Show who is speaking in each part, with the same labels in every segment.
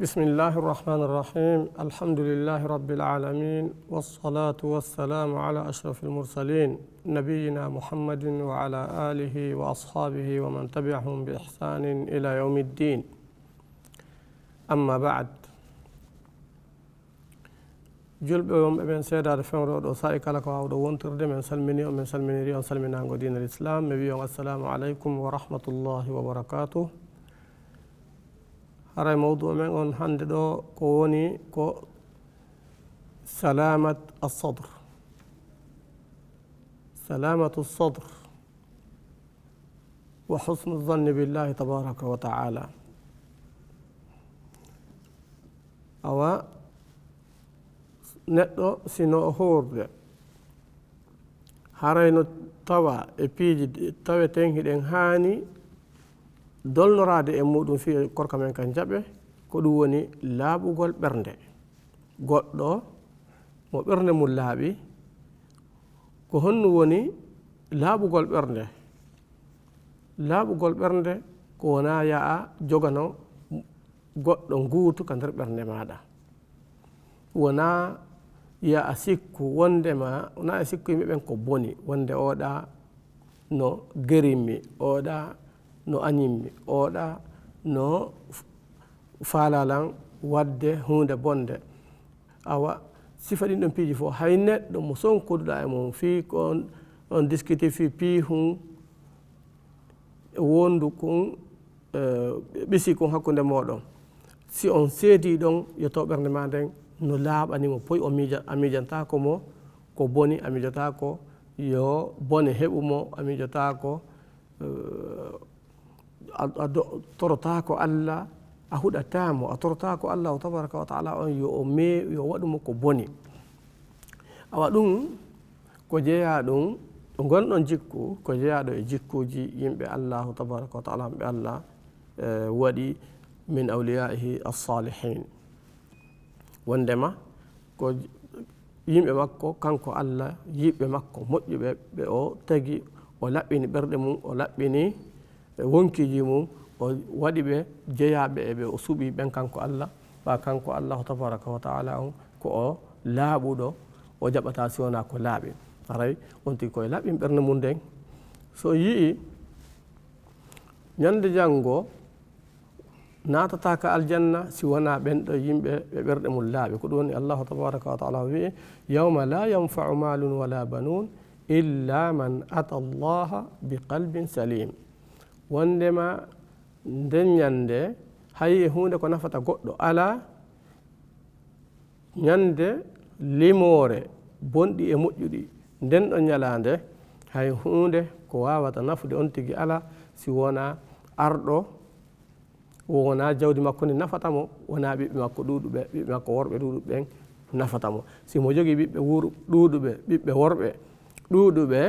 Speaker 1: بسم الله الرحمن الرحيم الحمد لله رب العالمين والصلاة والسلام على أشرف المرسلين نبينا محمد وعلى آله وأصحابه ومن تبعهم بإحسان إلى يوم الدين أما بعد جلب يوم ابن سيدة فمرود وسائك لك وعود وانتر من سلمني ومن سلمني ريان سلمنا عن دين الإسلام مبيون السلام عليكم ورحمة الله وبركاته هراي موضوع من أن هندو كوني كو سلامة الصدر سلامة الصدر وحسن الظن بالله تبارك وتعالى أو نتو سينو هورد هراي نو توا إبيجي توا تنهي دين هاني dolnorade e muɗum fi korka men kan jaɓe ko ɗum woni laaɓugol ɓernde goɗɗo mo ɓernde mum laaɓi ko honno woni laaɓugol ɓernde laaɓugol ɓernde ko wona yaha jogano goɗɗo nguutu ka nder ɓernde maɗa wona yaha sikku wondema wona e sikku yimɓe ɓen ko boni wonde oɗa no gerimmi oɗa no añimmi oɗa no faalalan wadde hunde bonde awa sifa ɗin ɗon piiji fof hay neɗɗo mo sonkoduɗa e mum fi ko on discuté fi piihum wondu kun ɓisi kun hakkude moɗon si on seedi ɗon yo taw ɓernde ma nden no laaɓanimo poyi a miijantako mo ko boni a miijotako yo bone heɓumo a miijotako a torotako Allah a huɗatamo a torotako Allah tabaraka wa taala on yo waɗumo ko boni awa ɗum ko jeeya ɗum ɗo gonɗon jikku ko jeeyaɗo e jikkuji yimɓe Allah tabaraka wa taala ɓe Allah waɗi min awliyaihi as-salihin wondema ko yimɓe makko kanko Allah yiɓɓe makko moƴƴuɓe ɓe o tagi o laɓɓini ɓerɗe mum o laɓɓini wonkiji mum o waɗi ɓe jeeyaɓe e ɓe o suuɓi ɓen kanko Allah ɓa kanko Allahu tabaraka wa taala on ko o laaɓuɗo o jaɓata si wona ko laaɓi aray on tigi koye laɓɓin ɓernde mum nden so yii ñande janngo natataka aljanna si wona ɓenɗo yimɓe ɓe ɓerɗe mum laaɓi ko ɗum woni Allahu tabaraka wa taala wi yawma la yanfau malun wala banun illa man ata allaha bi qalbin salim wondema nden ñande hay e hunde ko nafata goɗɗo ala ñande limore bonɗi e moƴƴuɗi nden ɗon ñalande hay hunde ko wawata nafude on tigi ala si wona arɗo wona jawdi makko ni nafatamo wona ɓiɓɓe makko ɗuɗuɓe ɓiɓɓe makko worɓe ɗuɗuɓen nafatamo si mo jogui ɓiɓɓe ɗuɗuɓe ɓiɓɓe worɓe ɗuɗuɓe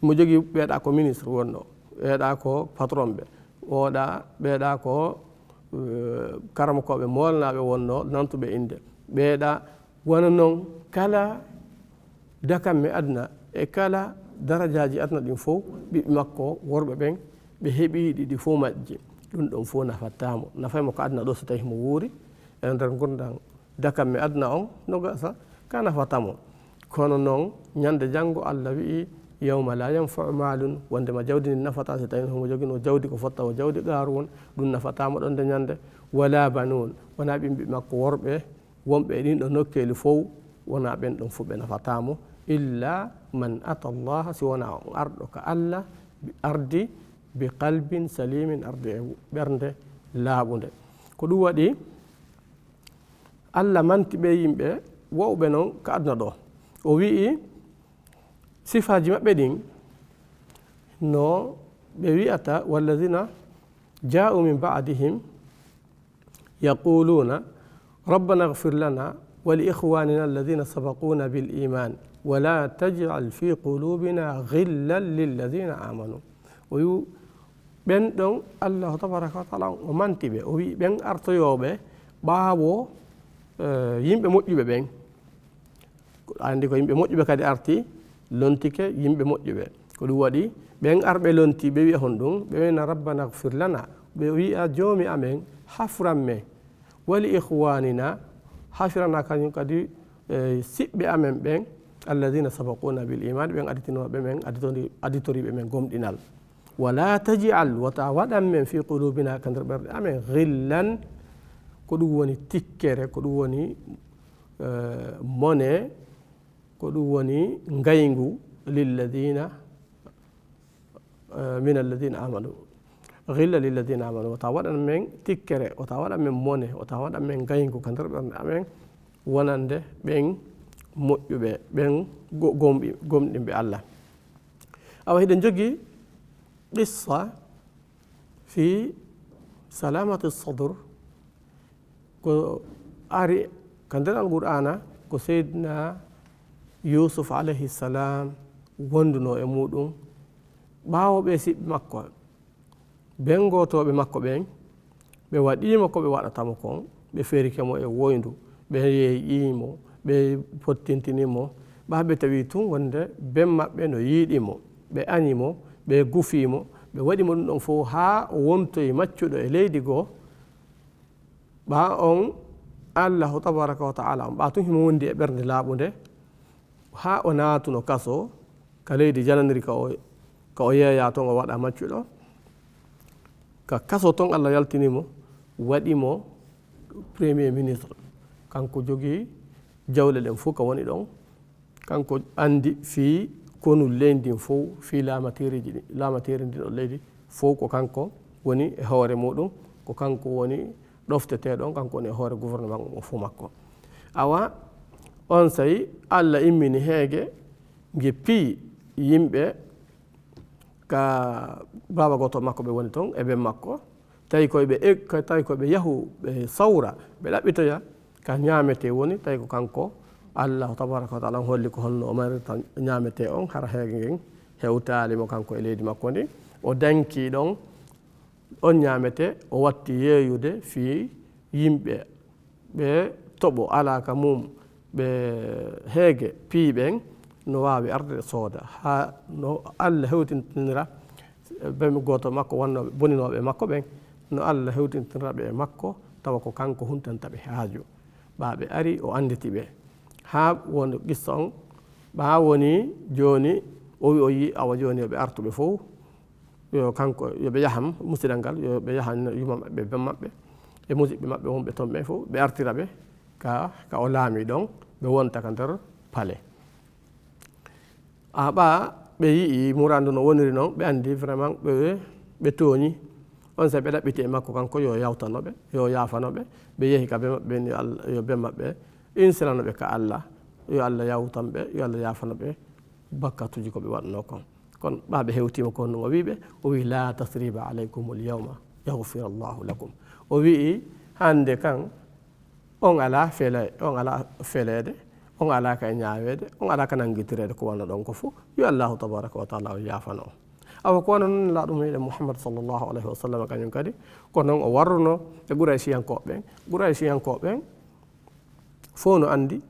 Speaker 1: mo jogui ɓeeɗa ko ministre wonno ɓeeɗa ko patron ɓe oɗa ɓeeɗa ko karamakoɓe molnaɓe wonno nantuɓe inde ɓeeɗa wona noon kala dakamme aduna e kala darajaji aduna ɗin fof ɓiɓɓe makko worɓe ɓen ɓe heeɓiɗi ɗi fof majji ɗum ɗon fof nafattamo nafaymo ko aduna ɗo so tawi mo wuuri e nder gurdam dakamme aduna on no gasa ka nafatamo kono noon ñande janggo Allah wi'i yawma la yanfau malun wondema jawdi ndi nafata so tawi homo jogino jawdi ko fotta o jawdi qaaru won ɗum nafatamo ɗon nde ñande wala banun wona ɓimɓe makko worɓe wonɓe e ɗin ɗo nokkeli fof wona ɓen ɗon fof ɓe nafatamo illa man ata allaha si wona on arɗo ka Allah ardi bi qalbin salimin ardi e ɓernde laaɓude ko ɗum waɗi Allah manti ɓe yimɓe wowɓe noon ka aduna ɗo o wi'i sifaji maɓɓe ɗin no ɓe wi'ata walladina ja'u min ba'dihim yaquluna rabbana ighfir lana wa li ikhwanina alladhina sabaquna bil iman wa la taj'al fi qulubina ghillan lil ladhina amanu o wi ɓen ɗon Allahu tabaraka wa taala o manti ɓe o wi ɓen artoyoɓe ɓaawo yimɓe moƴƴuɓe ɓen andi ko yimɓe moƴƴuɓe kadi arti lontike yimɓe moƴƴuɓe ko ɗum waɗi ɓen arɓe lonti ɓe wi'a hon ɗum ɓe wiyna rabbana ighfir lana ɓe wi'a joomi amen hafranme ولإخواننا حشرنا كان ينكدي سب أمم بين الذين سبقونا بالإيمان بين أديتنا بين أديتوري بين قوم دينال ولا تجعل وتعود من في قلوبنا كندر برد أمين غلا كدواني تكر كدواني money كدواني غاينغو للذين من الذين آمنوا غلا للذين آمنوا وتعود من تكر وتعود من money وتعود من غاينغو كندر برد أمين ونande بين moƴƴuɓe ɓen gomɗin ɓe Allah awa hiɗen jogi qissa fi salamati sadr ko ari ka nder alqur'ana ko seydina yusuf alayhi salam wonduno e muɗum ɓawo ɓe siɓɓe makko ɓen gotoɓe makko ɓen ɓe waɗimo ko ɓe waɗatamo kon ɓe ferikemo e woyndu ɓe yeeƴimo ɓe pottintinimo ɓaɓe tawi tun wonde ben maɓɓe no yiiɗimo ɓe añimo ɓe gufimo ɓe waɗimo ɗum ɗon fof ha o wontoyi maccuɗo e leydi goo ɓa on allahu tabaraka wa taala on ɓa tun himo wondi e ɓernde laaɓude ha o naatuno kaso ka leydi jananiri ka o yeeya ton o waɗa maccuɗo ka kaso ton allah yaltinimo waɗimo premier ministre kanko jogii jawle ɗen fof ka woni ɗon kanko andi fii konu leydi fof fii laamateri ndi ɗon leydi fof ko kanko woni e hoore muɗum ko kanko woni ɗofteteɗon kanko woni e hoore gouvernement o fof makko awa on sayi allah immini heege geppii yimɓe ka baba goto makko ɓe woni toon e ɓen makko tawi koɓe yahu ɓe sawra ɓe ɗaɓɓitoya ka ñaamete woni tawi ko kanko allahu tabaraka wa taala on holli ko holno o marirta ñaamete on hara heege ngen hewtalimo kanko e leydi makko ndi o danki ɗon on ñaamete o watti yeeyude fii yimɓe ɓe toɓo alaka mum ɓe heege piiɓen no wawi arde sooda ha no allah hewtintinira ɓe goto makko wonnoɓe boninoɓe makko ɓen no allah hewtintiniraɓe e makko tawa ko kanko huntantaɓe haaju ɓaɓe ari o anditi ɓe ha wonde qissa on ɓa woni joni o wi o yi awa joni yoɓe artuɓe fof yo kanko yoɓe yaham musidal ngal yoɓe yahan yuma maɓɓe ben maɓɓe e musidɓe maɓɓe wonɓe toon ɓe fof ɓe artira ɓe ka o laami ɗon ɓe wonta ka nder paale ɓa ɓe yii murandu no woniri noon ɓe andi vraiment ɓe tooñi on sabi ɓe ɗaɓɓiti e makko kanko yo yawtanoɓe yo yafanoɓe ɓe yeehi ka ɓe maɓɓe yo ɓe maɓɓe insilanoɓe ka allah yo allah yawtanɓe yo allah yafanoɓe bakkatuji ko ɓe waɗno kon kono ɓaɓe hewtima kon no o wiɓe o wi la tasriba alaykum alyawma yahfir allahu lakum o wii hande kan on ala feleede on ala ka e ñaawede on ala ka nanguitirede ko wanno ɗon ko fof yo allahu tabaraka wa taala o yafano on awa ko wona noon laaɗum meɗen mouhammad sallllahu alayhi wa sallam kañum kadi ko noon o warruno e Quraysiyankoɓe ɓen fof no andi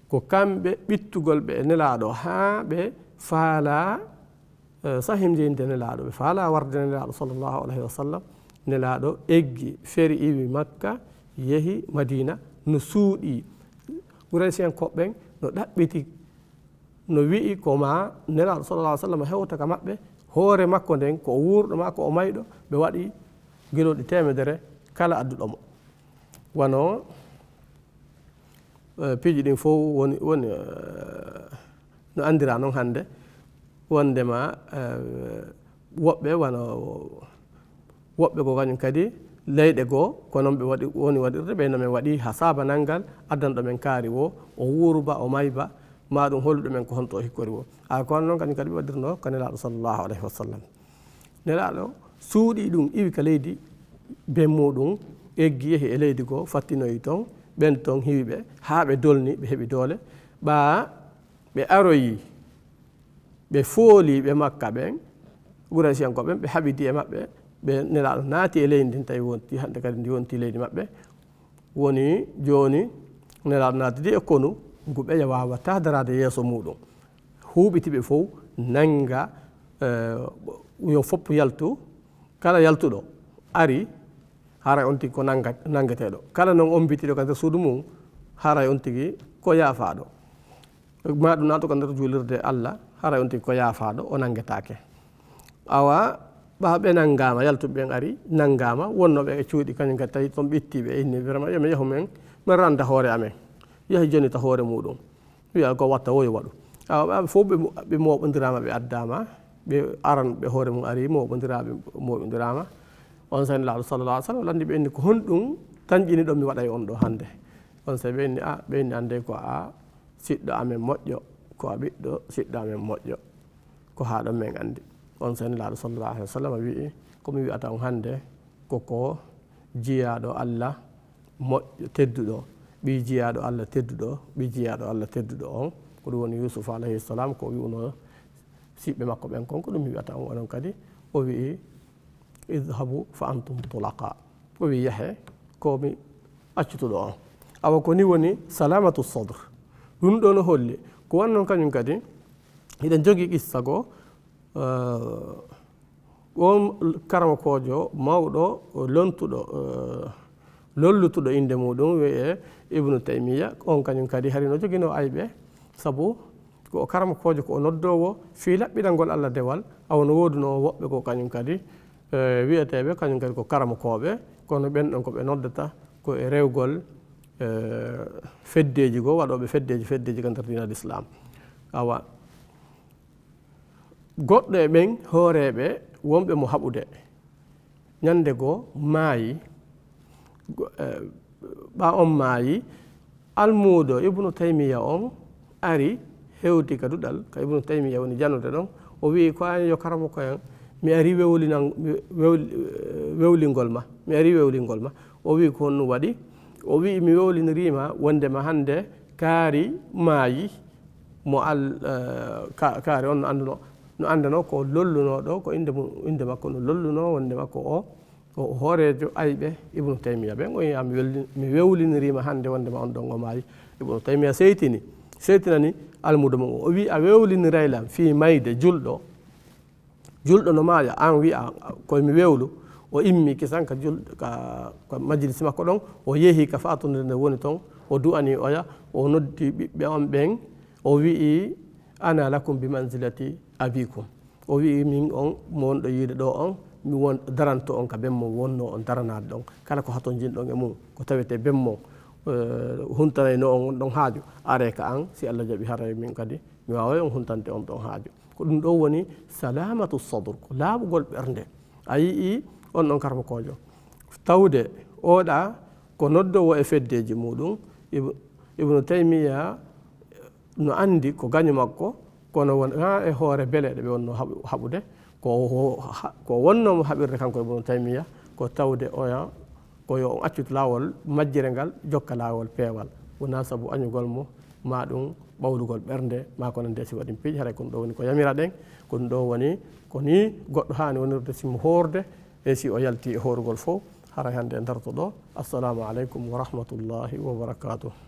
Speaker 1: ko kamɓe ɓittugol ɓe e nelaɗo ha ɓe faala sahimdinde nelaɗo ɓe faala warde nelaɗo sallllahu alayhi wa sallam nelaɗo eggi feri iwi makka yeehi madina no suuɗi Quraysiyankoɓe ɓen no ɗaɓɓiti no wi'i ko ma nelaɗo sallallah alih w sallam hewta ka maɓɓe hoore makko nden ko o wuurɗo ma ko o mayɗo ɓe waɗi guiloɗi temedere kala adduɗomo wano piiji ɗin fof woni no andira noon hannde wondema woɓɓe woɓɓe ko kañum kadi leyɗe goo ko noon ɓe woni waɗirde ɓeyno men waɗi ha sabanal addanɗo men kaari o wuurba o mayba ma ɗum holluɗo men ko honto o hikkori o kono noon kañum kadi ɓe waɗirno ko nelaɗo sallllahu alayhi wa sallam nelaɗo suuɗi ɗum iwi ka leydi ben muɗum eggi yeehi e leydi goo fattinoyi toon ɓen toon hiwiɓe ha ɓe dolni ɓe heeɓi doole ɓa ɓe aroyi ɓe fooli ɓe makka ɓen Quraysiyankoɓe ɓe haɓidi e maɓɓe ɓe nelaɗo naati e leydi ndin tawi wonti hande kadi ndi wonti leydi maɓɓe woni joni nelaɗo naatidi e konu ngu ɓeya wawata darade yeeso muɗum huuɓitiɓe fof nanga yo fopp yaltu kala yaltuɗo ari haray on tigi ko nangeteɗo kala non on bitiɗo ka nder suudu mum haray on tigi ko yaafaɗo maɗum nato ko nder julirde Allah haray on tigi ko yaafaɗo o nangetake awa ɓaɓe nangama yaltuɓe ɓen ari nangama wonnoɓe e cuuɗi kañum kadi tawi toon ɓittiɓe inni vraiment yomi yahu men min randa hoore amen yahi jonita hoore muɗum wiya ko watta woyo waɗu awa ɓaɓe fof ɓe moɓodirama ɓe addama ɓe aran ɓe hoore mum ari moɓodiraɓe moɓodirama on sani laaɗo sallallah alih sallam landi ɓe inni ko honɗum tañƴini ɗon mi waɗay on ɗo hannde on sa ɓe inni ɓe inni ande ko a siɗɗo amen moƴƴo ko a ɓiɗɗo siɗɗo amen moƴƴo ko haɗon men andi on sani laaɗo sallallah alih wa sallam wii komi wiyata on hannde koko jiyaɗo Allah moƴƴo tedduɗo ɓi jiyaɗo Allah tedduɗo ɓi jiyaɗo Allah tedduɗo on ko ɗum woni Yusuf alayhi salam ko wiuno siɓɓe makko ɓen kon ko ɗum mi wiyata on onon kadi o wii idhabu fa antum tulaqa o wi yahe komi accutuɗo on awa ko ni woni salamatu sadre ɗum ɗo no holli ko wannon kañum kadi hiɗen jogii qissa goo on karamakojo mawɗo lontuɗo lollutuɗo inde muɗum wiye ibnu taymiya on kañum kadi hari no joguino ayɓe sabu ko karamakojo ko o noddowo fi laɓɓinal ngol Allah dewal awono woduno woɓɓe ko kañum kadi wiyeteɓe kañum kadi ko karamakoɓe kono ɓen ɗon koɓe noddata ko e rewgol feddeji goo waɗoɓe feddeji ka nder dinal islam awa goɗɗo e ɓen hooreɓe wonɓe mo haɓude ñande goo maayi ɓa on maayi almuudo ibnu taymiya on ari hewti ka duɗal ka ibnu taymiya woni janude ɗon o wi ko an yo karamako en mi ari wewlingol ma mi ari wewlingol ma o wi ko honɗum waɗi o wi mi wewlinirima wondema hannde kaari maayi mo kaari on no andano ko lollunoɗo ko inde makko no lolluno wonde makko o hoorejo ayɓe ibnu taymiya ɓen o yiya mi wewlinirima hannde wondema on ɗon o maayi ibnu taymiya seytinani almudo mum o wi a wewliniraylam fi mayde julɗo no maaya an wiya koyemi wewlu o immi kisan ka majlisi makko ɗon o yeehi ka fatude nde woni toon o du'ani oya o noddi ɓiɓɓe on ɓen o wi'i ana lakum bi manzilati abikum o wi'i min on mo wonɗo yiide ɗo on mi daranto on ka bemmon wonno on daranade ɗon kala ko haton jinɗon e mum ko tawete bemmon huntanayno on ɗon haaju are ka an si Allah jaɓi haray min kadi mi waway on huntante on ɗon haaju ko ɗum ɗo woni salamatu sadre ko laaɓugol ɓernde a yii on ɗon karmakojo tawde oɗa ko noddowo e feddeji muɗum ibnu taymiya no andi ko gaño makko kono wona e hoore beleɗe ɓe wonno haɓude ko wonnomo haɓirde kanko ibnu taymiya ko tawde oya koyo on accut laawol majjire ngal jokka laawol peewal wona sabu añugol mo ma ɗum ɓawlugol ɓernde ma kono nde si waɗi piiƴi haray kono ɗo woni ko yamira ɗen ko ɗum ɗo woni ko ni goɗɗo hani wonirde simo hoorde e si o yalti e horugol fof haray hannde e darto ɗo assalamu aleykum wa rahmatullahi wa barakatuh